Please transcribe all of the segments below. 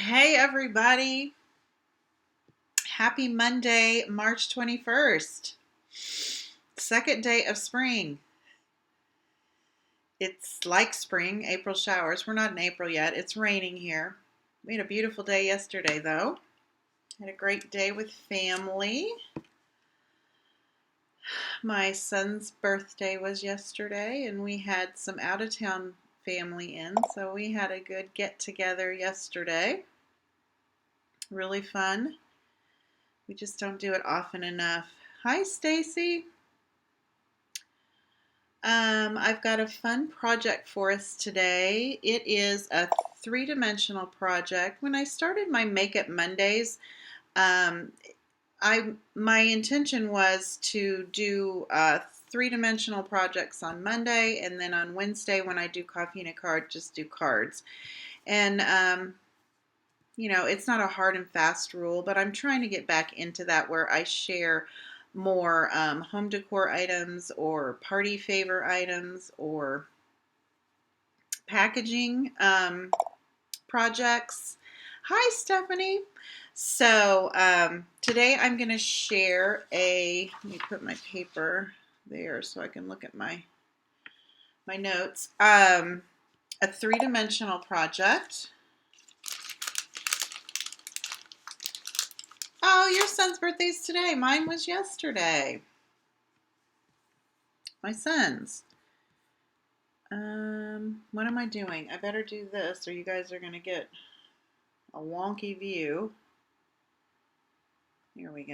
Hey, everybody. Happy Monday, March 21st. Second day of spring. It's like spring, April showers. We're not in April yet. It's raining here. We had a beautiful day yesterday, though. Had a great day with family. My son's birthday was yesterday, and we had some out-of-town family in, so we had a good get-together yesterday. Really fun. We just don't do it often enough. Hi, Stacy. I've got a fun project for us today. It is a three-dimensional project. When I started my Makeup Mondays, um, my intention was to do three-dimensional projects on Monday, and then on Wednesday when I do Coffee and a Card, just do cards. And it's not a hard and fast rule, but I'm trying to get back into that where I share more home decor items or party favor items or packaging projects. Hi, Stephanie. So today I'm going to share let me put my paper there so I can look at my notes. A three-dimensional project. Oh, your son's birthday's today. Mine was yesterday. My son's. What am I doing? I better do this or you guys are going to get a wonky view. Here we go.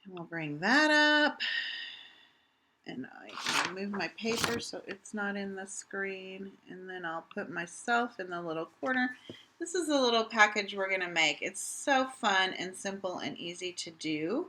And we'll bring that up. And I move my paper so it's not in the screen. And then I'll put myself in the little corner. This is a little package we're going to make. It's so fun and simple and easy to do.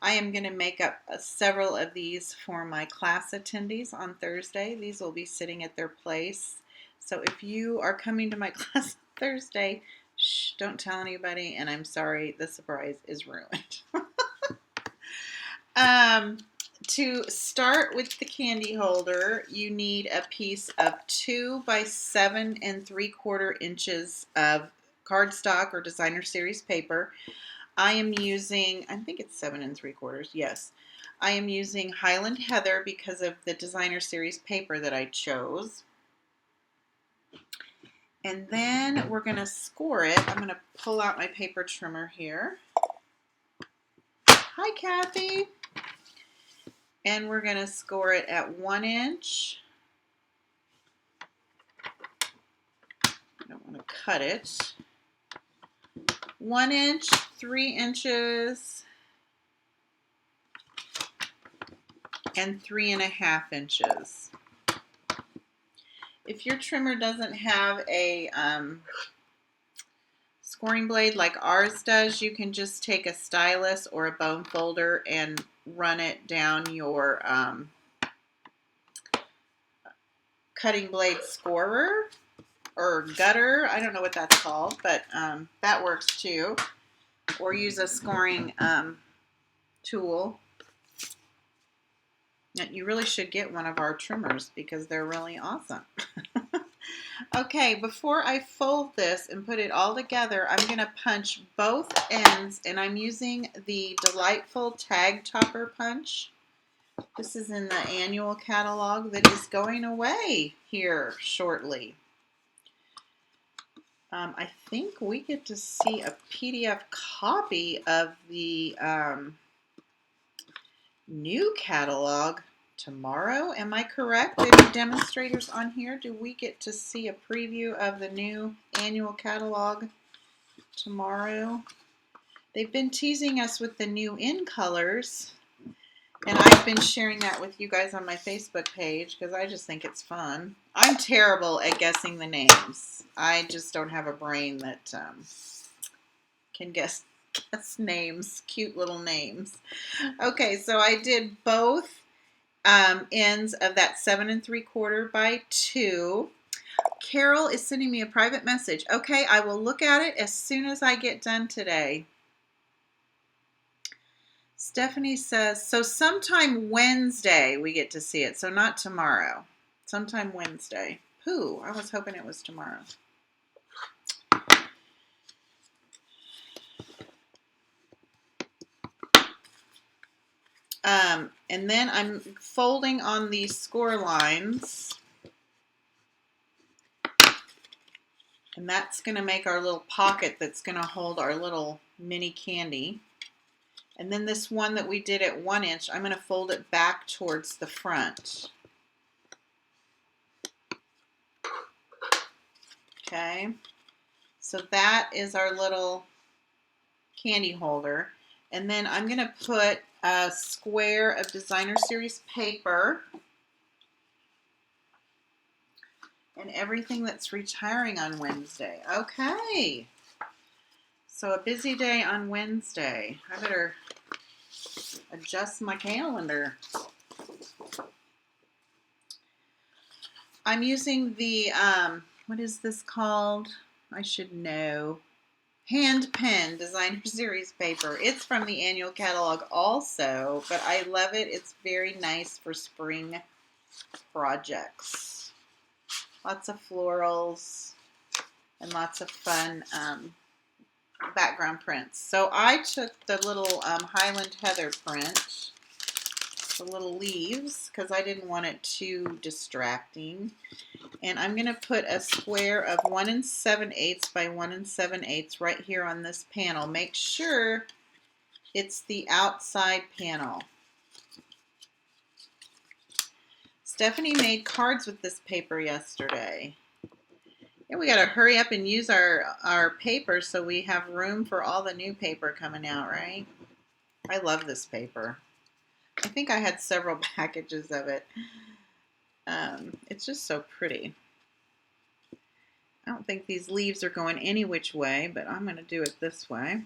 I am going to make up several of these for my class attendees on Thursday. These will be sitting at their place. So if you are coming to my class Thursday, shh, don't tell anybody, and I'm sorry, the surprise is ruined. To start with the candy holder, you need a piece of 2 by 7 3/4 inches of cardstock or designer series paper. I am using, I think it's 7 3/4, yes. I am using Highland Heather because of the designer series paper that I chose. And then we're going to score it. I'm going to pull out my paper trimmer here. Hi, Kathy. And we're going to score it at 1 inch. I don't want to cut it. 1 inch, 3 inches, and 3.5 inches. If your trimmer doesn't have a scoring blade like ours does, you can just take a stylus or a bone folder and run it down your cutting blade scorer or gutter. I don't know what that's called, but that works too. Or use a scoring tool. You really should get one of our trimmers because they're really awesome. Okay, before I fold this and put it all together, I'm going to punch both ends, and I'm using the Delightful Tag Topper punch. This is in the annual catalog that is going away here shortly. I think we get to see a PDF copy of the new catalog tomorrow. Am I correct? Any demonstrators on here? Do we get to see a preview of the new annual catalog tomorrow? They've been teasing us with the new in colors, and I've been sharing that with you guys on my Facebook page because I just think it's fun. I'm terrible at guessing the names. I just don't have a brain that can guess names, cute little names. Okay, so I did both ends of that 7 3/4 by 2. Carol is sending me a private message. Okay, I will look at it as soon as I get done today. Stephanie says, so sometime Wednesday we get to see it, so not tomorrow. Sometime Wednesday. Pooh, I was hoping it was tomorrow. And then I'm folding on these score lines. And that's going to make our little pocket that's going to hold our little mini candy. And then this one that we did at 1 inch, I'm going to fold it back towards the front. Okay, so that is our little candy holder. And then I'm going to put a square of Designer Series paper and everything that's retiring on Wednesday. Okay, so a busy day on Wednesday. I better adjust my calendar. I'm using the, what is this called? I should know. Hand pen Designer Series paper. It's from the annual catalog also, but I love it. It's very nice for spring projects. Lots of florals and lots of fun background prints. So I took the little Highland Heather print, the little leaves, because I didn't want it too distracting. And I'm going to put a square of 1 7/8 by 1 7/8 right here on this panel. Make sure it's the outside panel. Stephanie made cards with this paper yesterday. Yeah, we got to hurry up and use our paper so we have room for all the new paper coming out, right? I love this paper. I think I had several packages of it. It's just so pretty. I don't think these leaves are going any which way, but I'm going to do it this way.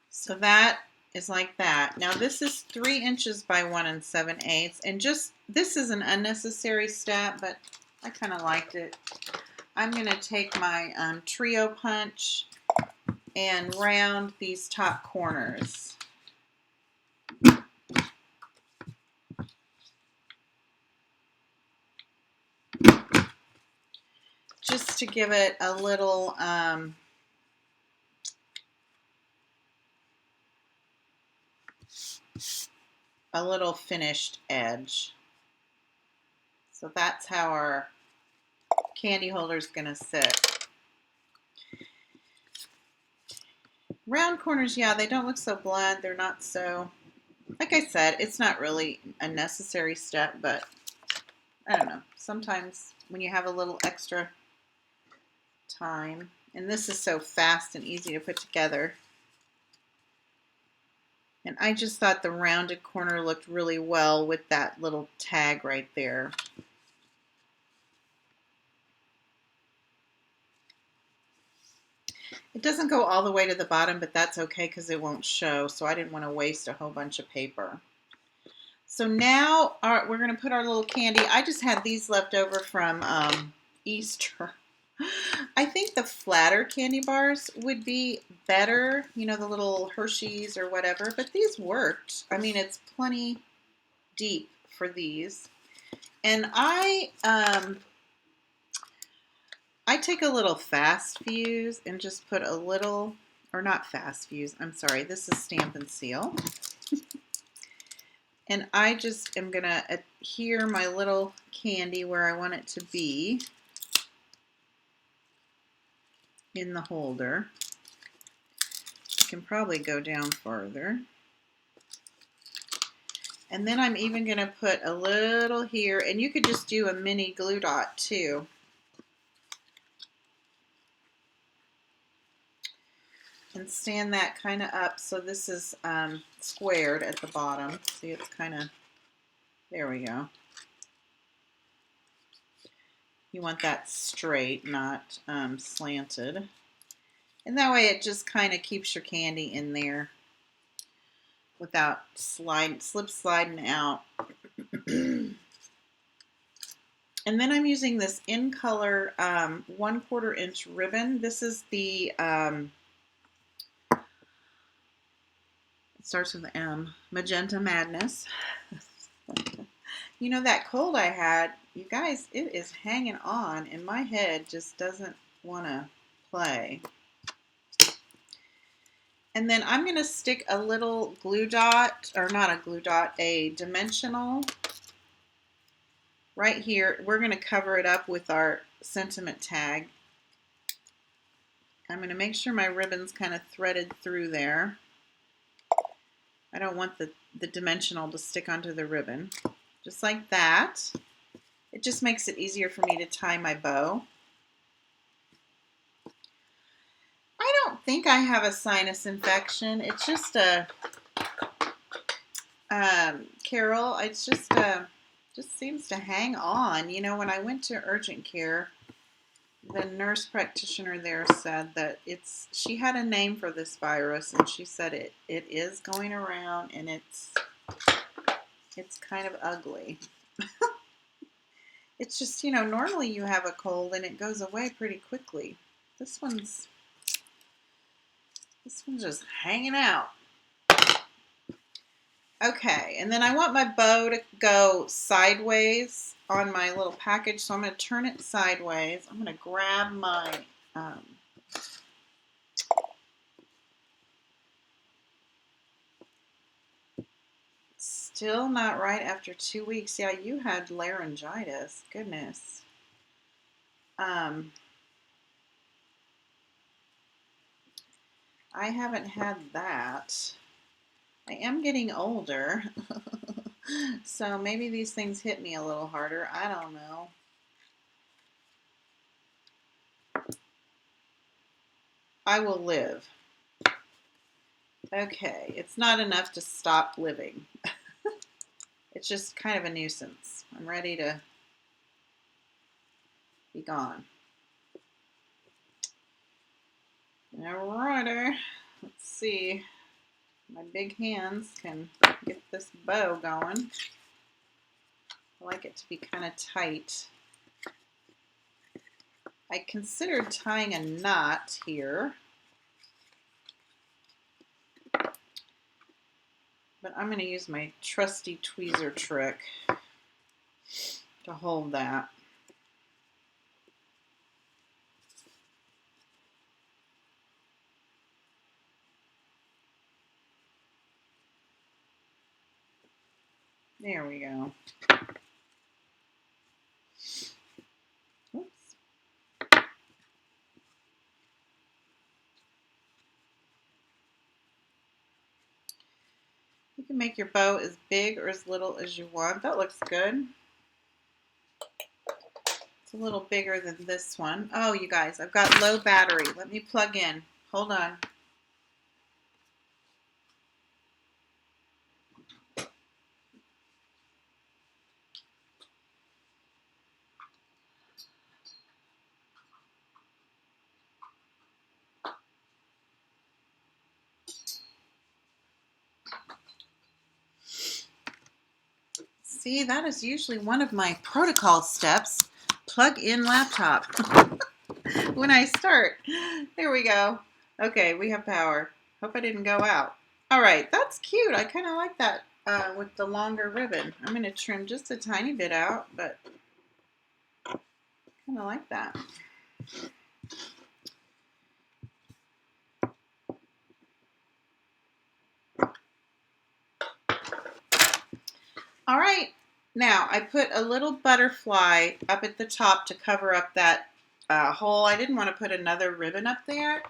So that is like that. Now this is 3 inches by 1 7/8, and just, this is an unnecessary step, but I kind of liked it. I'm going to take my trio punch and round these top corners. Just to give it a little finished edge. So that's how our candy holder is going to sit. Round corners, yeah, they don't look so blunt. They're not so, like I said, it's not really a necessary step, but I don't know. Sometimes when you have a little extra time, and this is so fast and easy to put together. And I just thought the rounded corner looked really well with that little tag right there. It doesn't go all the way to the bottom, but that's okay because it won't show, so I didn't want to waste a whole bunch of paper. So now we're going to put our little candy. I just had these left over from Easter. I think the flatter candy bars would be better, you know, the little Hershey's or whatever, but these worked. I mean, it's plenty deep for these. And I take a little fast fuse and just put a little, or not fast fuse, I'm sorry, this is Stampin' Seal. And I just am going to adhere my little candy where I want it to be in the holder. You can probably go down farther. And then I'm even going to put a little here, and you could just do a mini glue dot too. And stand that kind of up so this is squared at the bottom. See, it's kind of, there we go. You want that straight, not slanted. And that way it just kind of keeps your candy in there without slip sliding out. And then I'm using this in color 1/4 inch ribbon. This is the, it starts with an M, Magenta Madness. You know, that cold I had, you guys, it is hanging on, and my head just doesn't want to play. And then I'm going to stick a little glue dot, or not a glue dot, a dimensional right here. We're going to cover it up with our sentiment tag. I'm going to make sure my ribbon's kind of threaded through there. I don't want the dimensional to stick onto the ribbon. Just like that. It just makes it easier for me to tie my bow. I don't think I have a sinus infection. It's just a, Carol, it's just seems to hang on. You know, when I went to urgent care, the nurse practitioner there said that she had a name for this virus, and she said it is going around, and it's kind of ugly. It's just, you know, normally you have a cold and it goes away pretty quickly. This one's just hanging out. Okay, and then I want my bow to go sideways on my little package, so I'm going to turn it sideways. I'm going to grab my still not right after 2 weeks. Yeah, you had laryngitis. Goodness. I haven't had that. I am getting older, so maybe these things hit me a little harder. I don't know. I will live. Okay, it's not enough to stop living. It's just kind of a nuisance. I'm ready to be gone. Alrighty, let's see. My big hands can get this bow going. I like it to be kind of tight. I considered tying a knot here, but I'm going to use my trusty tweezer trick to hold that. There we go. Oops. You can make your bow as big or as little as you want. That looks good. It's a little bigger than this one. Oh, you guys, I've got low battery. Let me plug in. Hold on. See, that is usually one of my protocol steps. Plug in laptop. When I start. There we go. Okay, we have power. Hope I didn't go out. All right, that's cute. I kind of like that with the longer ribbon. I'm going to trim just a tiny bit out, but kind of like that. All right, now I put a little butterfly up at the top to cover up that hole. I didn't want to put another ribbon up there.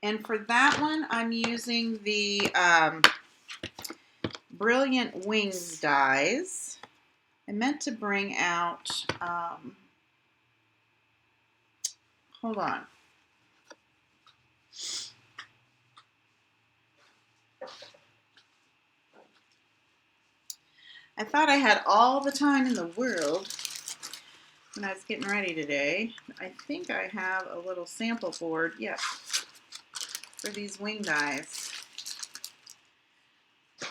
And for that one, I'm using the Brilliant Wings dies. I meant to bring out, hold on. I thought I had all the time in the world when I was getting ready today. I think I have a little sample board, yes, for these wing dies.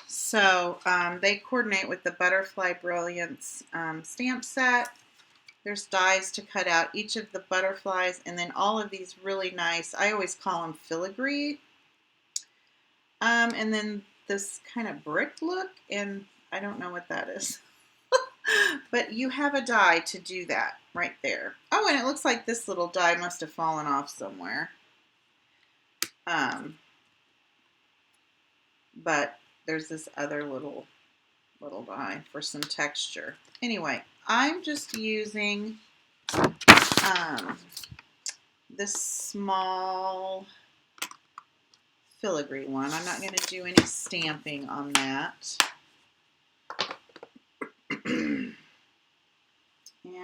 So they coordinate with the Butterfly Brilliance stamp set. There's dies to cut out each of the butterflies, and then all of these really nice, I always call them filigree. And then this kind of brick look, and I don't know what that is. But you have a die to do that right there. Oh, and it looks like this little die must have fallen off somewhere. but there's this other little die for some texture. Anyway, I'm just using this small filigree one. I'm not going to do any stamping on that. And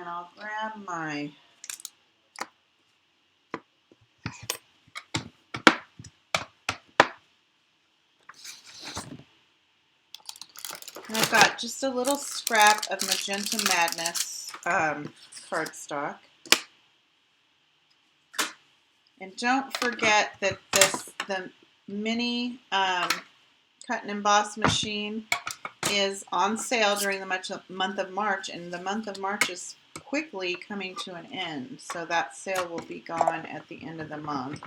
I'll grab my and I've got just a little scrap of Magenta Madness cardstock. And don't forget that the mini cut and emboss machine is on sale during the month of March, and the month of March is quickly coming to an end, so that sale will be gone at the end of the month.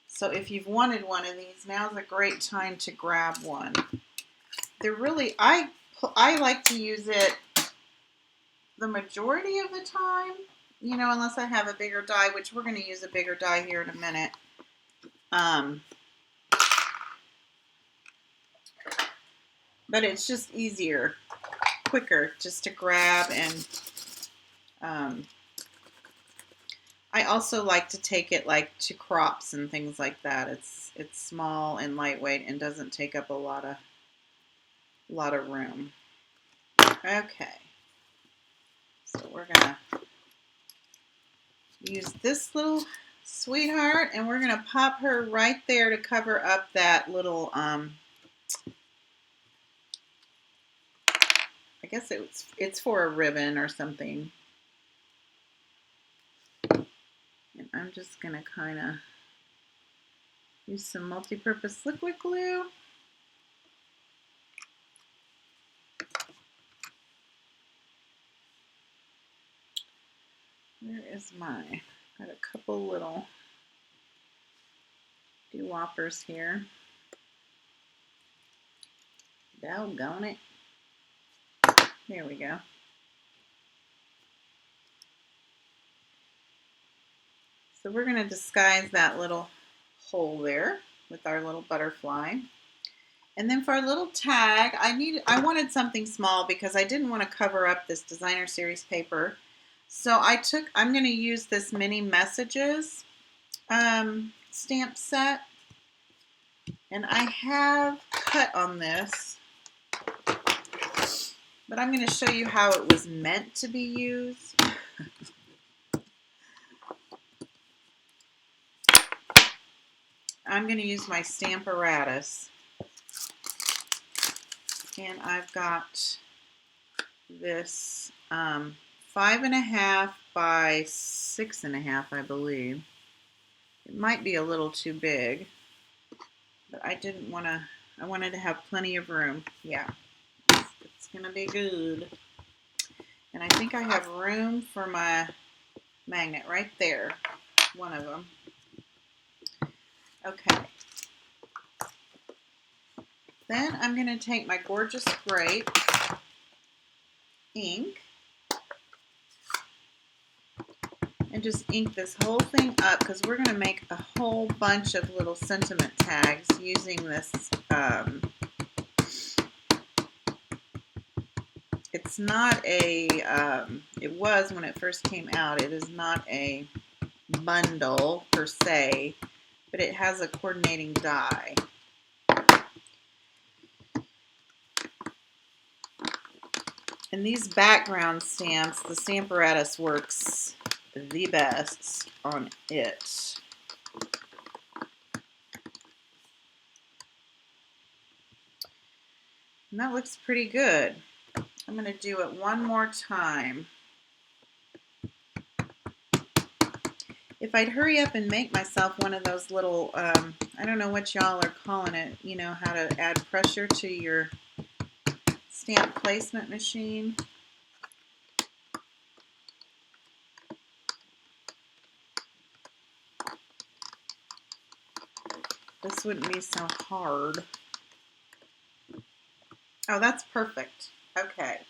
So if you've wanted one of these, now's a great time to grab one. They're really, I like to use it the majority of the time, you know, unless I have a bigger die, which we're going to use a bigger die here in a minute. But it's just easier, quicker, just to grab. And I also like to take it like to crops and things like that. It's small and lightweight and doesn't take up a lot of room. Okay, so we're gonna use this little sweetheart, and we're gonna pop her right there to cover up that little I guess it's for a ribbon or something. And I'm just gonna kind of use some multi-purpose liquid glue. Where is my, got a couple little dewhoppers here. Doggone it. There we go. So we're going to disguise that little hole there with our little butterfly. And then for our little tag, I wanted something small because I didn't want to cover up this designer series paper. So I'm going to use this mini messages stamp set. And I have cut on this, but I'm going to show you how it was meant to be used. I'm going to use my Stamparatus, and I've got this 5.5 by 6.5, I believe. It might be a little too big, but I didn't want to, I wanted to have plenty of room. Yeah, it's going to be good. And I think I have room for my magnet right there, one of them. Okay. Then I'm going to take my Gorgeous Grape ink and just ink this whole thing up, because we're going to make a whole bunch of little sentiment tags using this. It's not a, it was when it first came out, it is not a bundle per se, but it has a coordinating die. And these background stamps, the Stamparatus works the best on it. And that looks pretty good. I'm going to do it one more time. If I'd hurry up and make myself one of those little, I don't know what y'all are calling it, you know, how to add pressure to your stamp placement machine. This wouldn't be so hard. Oh, that's perfect. Okay.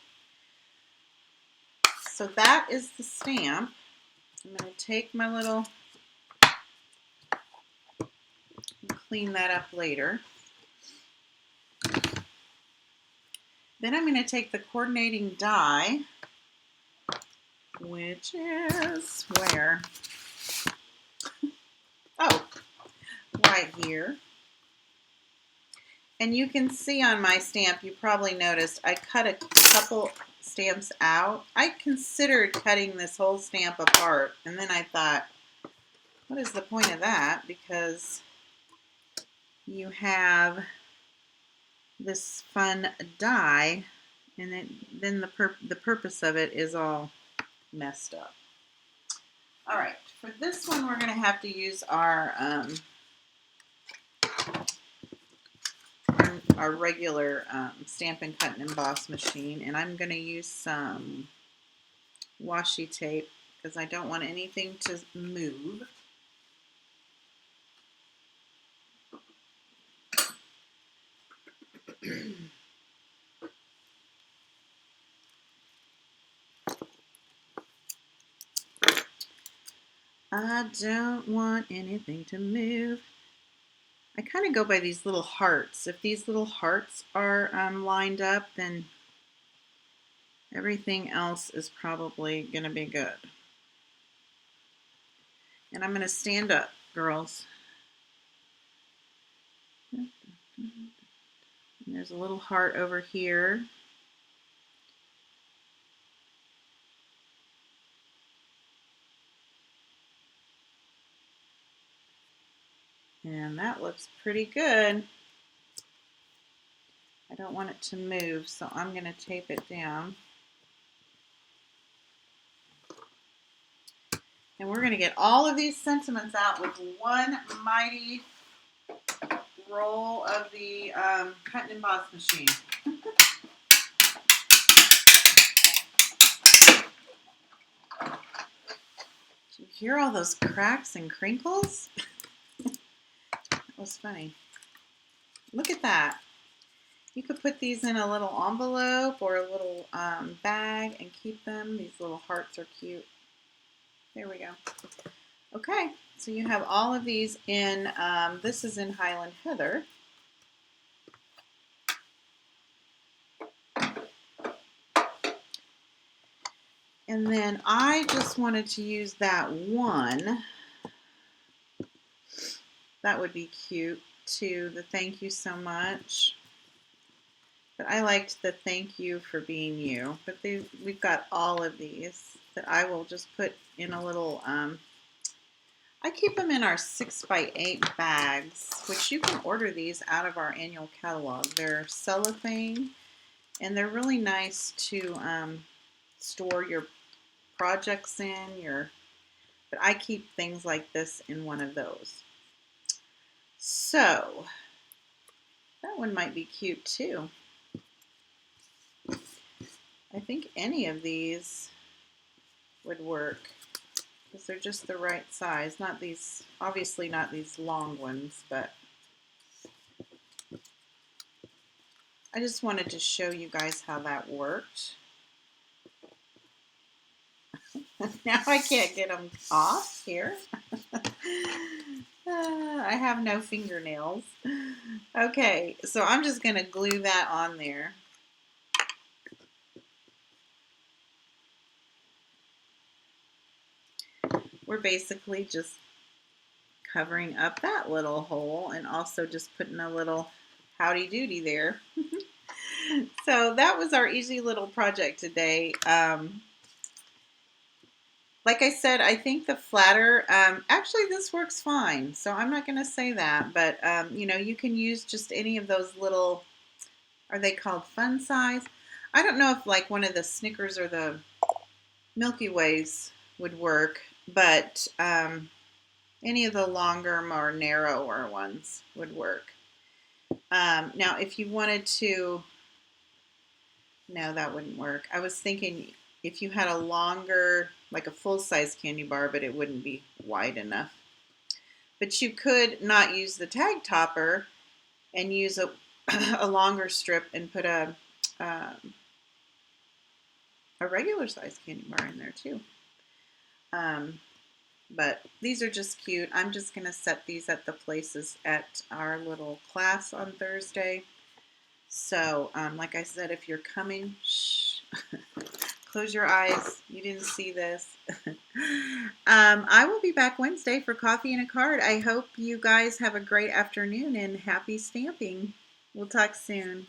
So that is the stamp. I'm going to take my little clean that up later. Then I'm going to take the coordinating die, which is where? Oh, right here. And you can see on my stamp, you probably noticed I cut a couple stamps out. I considered cutting this whole stamp apart, and then I thought, what is the point of that? Because you have this fun die, and then the purpose of it is all messed up. All right, for this one, we're going to have to use our regular Stampin' Cut and Emboss machine, and I'm going to use some washi tape because I don't want anything to move. I don't want anything to move. I kind of go by these little hearts. If these little hearts are lined up, then everything else is probably going to be good. And I'm going to stand up, girls. And there's a little heart over here. And that looks pretty good. I don't want it to move, so I'm going to tape it down. And we're going to get all of these sentiments out with one mighty roll of the cut and emboss machine. Did you hear all those cracks and crinkles? That was funny. Look at that. You could put these in a little envelope or a little bag and keep them. These little hearts are cute. There we go. Okay, so you have all of these in, this is in Highland Heather. And then I just wanted to use that one. That would be cute too, the thank you so much. But I liked the thank you for being you. But we've got all of these that I will just put in a little, I keep them in our 6x8 bags, which you can order these out of our annual catalog. They're cellophane, and they're really nice to store your projects in. But I keep things like this in one of those. So, that one might be cute too. I think any of these would work because they're just the right size. Not these, obviously not these long ones, but I just wanted to show you guys how that worked. Now I can't get them off here. I have no fingernails. Okay, so I'm just going to glue that on there. We're basically just covering up that little hole and also just putting a little howdy doody there. So that was our easy little project today. Like I said, I think the flatter, actually this works fine, so I'm not going to say that, but you know, you can use just any of those little, are they called fun size? I don't know if like one of the Snickers or the Milky Ways would work, but any of the longer, more narrower ones would work. Now, if you wanted to, no, that wouldn't work. I was thinking if you had a longer, like a full-size candy bar, but it wouldn't be wide enough. But you could not use the tag topper and use a longer strip and put a regular size candy bar in there too. But these are just cute. I'm just going to set these at the places at our little class on Thursday. So, like I said, if you're coming, shh, close your eyes. You didn't see this. I will be back Wednesday for Coffee and a Card. I hope you guys have a great afternoon and happy stamping. We'll talk soon.